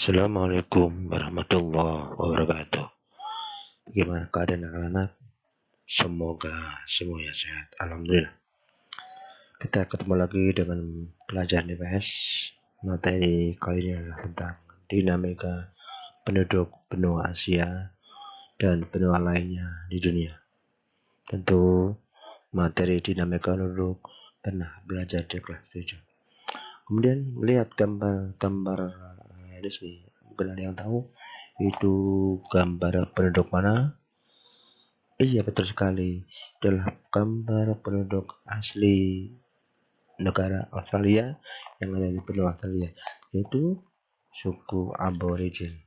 Assalamualaikum warahmatullahi wabarakatuh. Bagaimana keadaan anak-anak? Semoga semuanya sehat. Alhamdulillah. Kita ketemu lagi dengan pelajaran IPS. Materi kali ini adalah tentang dinamika penduduk benua Asia dan benua lainnya di dunia. Tentu materi dinamika penduduk pernah belajar di kelas 7. Kemudian melihat gambar resmi. Mungkin ada yang tahu itu gambar penduduk mana? Iya, betul sekali. Adalah gambar penduduk asli negara Australia yang ada di benua Australia, yaitu suku Aborigin.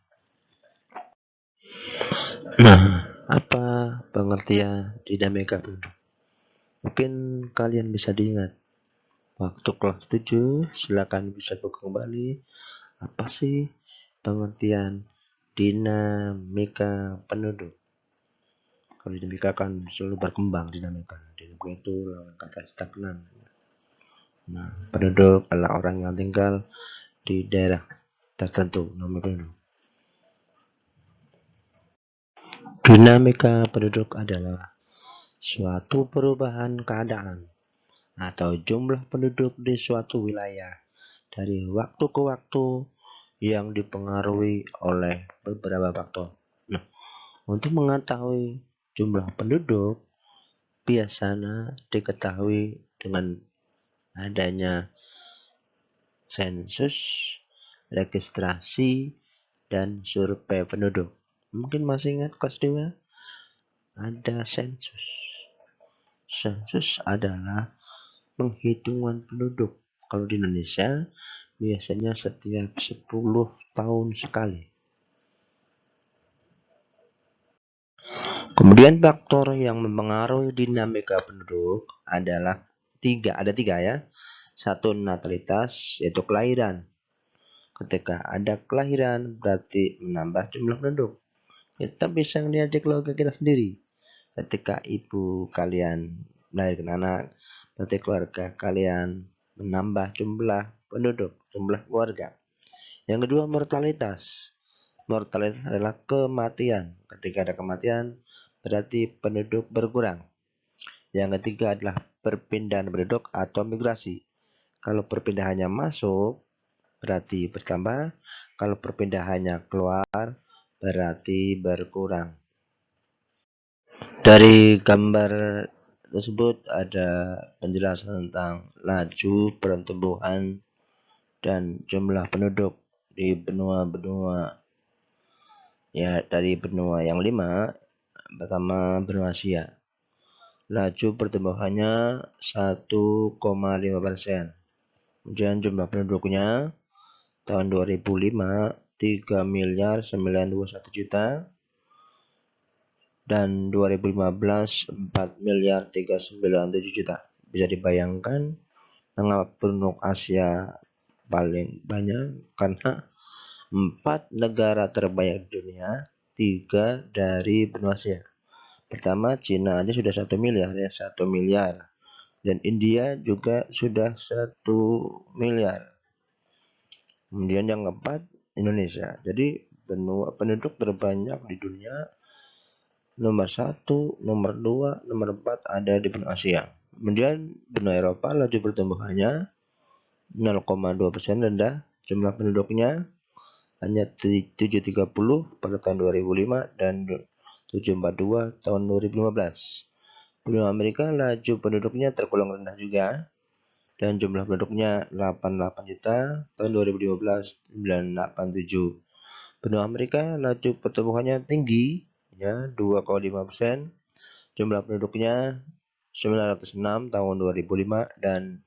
Nah, apa pengertian dinamika penduduk? Mungkin kalian bisa diingat waktu kelas 7, silakan bisa buka kembali. Apa sih pengertian dinamika penduduk? Kalau dinamika kan selalu berkembang dinamika. Dinamika itu lawan kata stagnan. Nah, penduduk adalah orang yang tinggal di daerah tertentu. Nama penduduk. Dinamika penduduk adalah suatu perubahan keadaan atau jumlah penduduk di suatu wilayah dari waktu ke waktu yang dipengaruhi oleh beberapa faktor. Nah, untuk mengetahui jumlah penduduk biasanya diketahui dengan adanya sensus, registrasi, dan survei penduduk. Mungkin masih ingat kelas 2? Ada sensus. Sensus adalah penghitungan penduduk. Kalau di Indonesia biasanya setiap 10 tahun sekali. Kemudian faktor yang mempengaruhi dinamika penduduk adalah ada tiga ya. Satu, natalitas, yaitu kelahiran. Ketika ada kelahiran berarti menambah jumlah penduduk. Kita bisa melihat logika kita sendiri. Ketika ibu kalian melahirkan anak, berarti keluarga kalian menambah jumlah penduduk, jumlah keluarga. Yang kedua, mortalitas. Mortalitas adalah kematian. Ketika ada kematian, berarti penduduk berkurang. Yang ketiga adalah perpindahan penduduk atau migrasi. Kalau perpindahannya masuk, berarti bertambah. Kalau perpindahannya keluar, berarti berkurang. Dari gambar tersebut ada penjelasan tentang laju pertumbuhan dan jumlah penduduk di benua-benua ya, dari benua yang 5. Pertama, benua Asia. Laju pertumbuhannya 1,5%. Kemudian jumlah penduduknya tahun 2005 3.921 juta dan 2015 4.397 juta. Bisa dibayangkan mengapa penduduk Asia paling banyak, karena 4 negara terbanyak di dunia, 3 dari benua Asia. Pertama, Cina aja sudah 1 miliar ya, 1 miliar. Dan India juga sudah 1 miliar. Kemudian yang keempat, Indonesia. Jadi penduduk terbanyak di dunia nomor 1, nomor 2, nomor 4 ada di benua Asia. Kemudian benua Eropa laju pertumbuhannya 0,2% rendah. Jumlah penduduknya hanya 730 pada tahun 2005 dan 742 tahun 2015. Benua Amerika laju penduduknya tergolong rendah juga dan jumlah penduduknya 88 juta tahun 2015 987. Benua Amerika laju pertumbuhannya tinggi ya, 2,5%. Jumlah penduduknya 906 tahun 2005 dan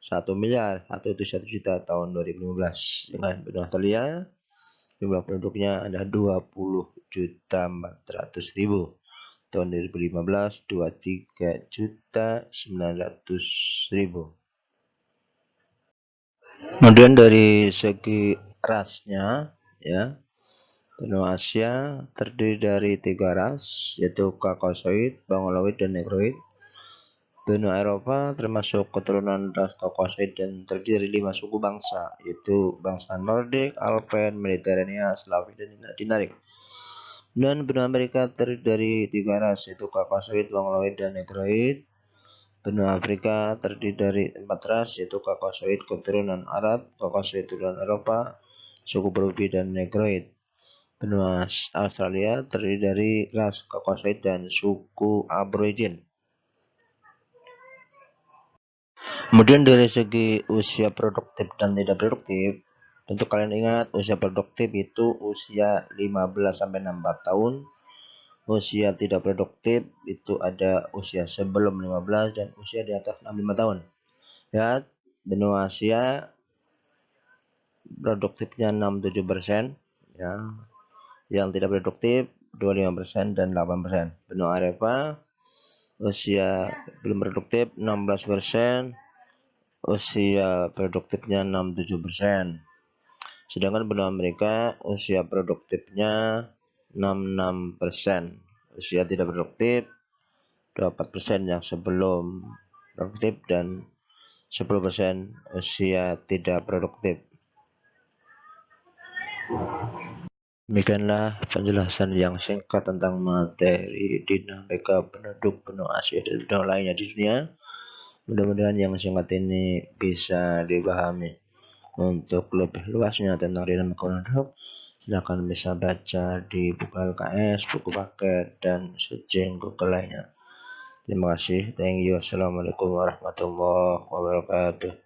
1 miliar 171 juta tahun 2015. Dengan benua Australia jumlah penduduknya ada 20 juta 400 ribu. Tahun 2015 23 juta 900 ribu. Kemudian dari segi rasnya ya, benua Asia terdiri dari 3 ras, yaitu Caucasoid, Mongoloid, dan Negroid. Benua Eropa termasuk keturunan ras Kaukasoid dan terdiri dari 5 suku bangsa, yaitu bangsa Nordik, Alpen, Mediterania, Slavik, dan Dinarik. Dan benua Amerika terdiri dari 3 ras, yaitu Kaukasoid, Mongoloid, dan Negroid. Benua Afrika terdiri dari 4 ras, yaitu Kaukasoid keturunan Arab, Kaukasoid keturunan Eropa, suku Berbi, dan Negroid. Benua Australia terdiri dari ras Kaukasoid dan suku Aborigin. Kemudian dari segi usia produktif dan tidak produktif, tentu kalian ingat usia produktif itu usia 15-64 tahun. Usia tidak produktif itu ada usia sebelum 15 dan usia di atas 65 tahun. Ya, benua Asia produktifnya 67%, ya. Yang tidak produktif 25% dan 8%. Benua Eropa usia belum produktif 16%, usia produktifnya 67%. Sedangkan benua Amerika usia produktifnya 66%. Usia tidak produktif 24% yang sebelum produktif dan 10% usia tidak produktif. Demikianlah penjelasan yang singkat tentang materi dinamika penduduk benua Asia dan benua lainnya di dunia. Mudah-mudahan yang singkat ini bisa dipahami. Untuk lebih luasnya tentang dinamika penduduk, silakan bisa baca di buku LKS, buku paket, dan searching Google lainnya. Terima kasih. Thank you. Assalamualaikum warahmatullahi wabarakatuh.